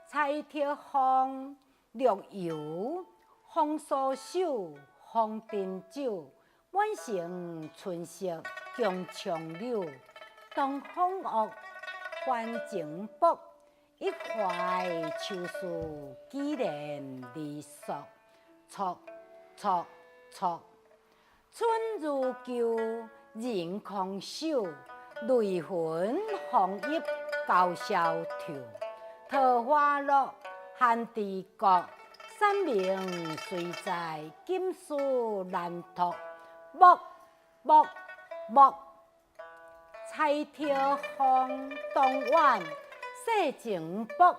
彩条风，绿油，风梳手，风珍酒，满城春色共长柳。东风恶，还情薄，一怀秋思几人离索。错错错，春如旧，人空守，泪痕红叶高萧条。桃花落，寒地国，山明水在，金丝难托。木木木，彩条风，东晚世情薄，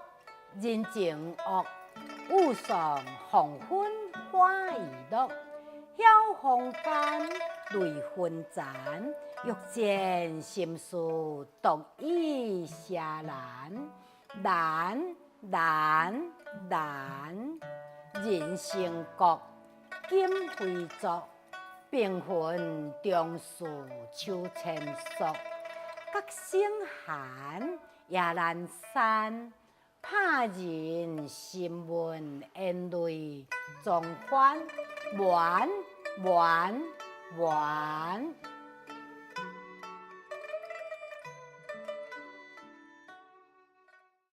人情恶。雾上黄昏花易落，晓风间泪纷残。欲笺心事独倚斜栏，难难难。人生国，今非昨，冰魂中树秋千索。角声寒，夜阑珊。怕人心闷，眼泪纵欢，怨怨怨。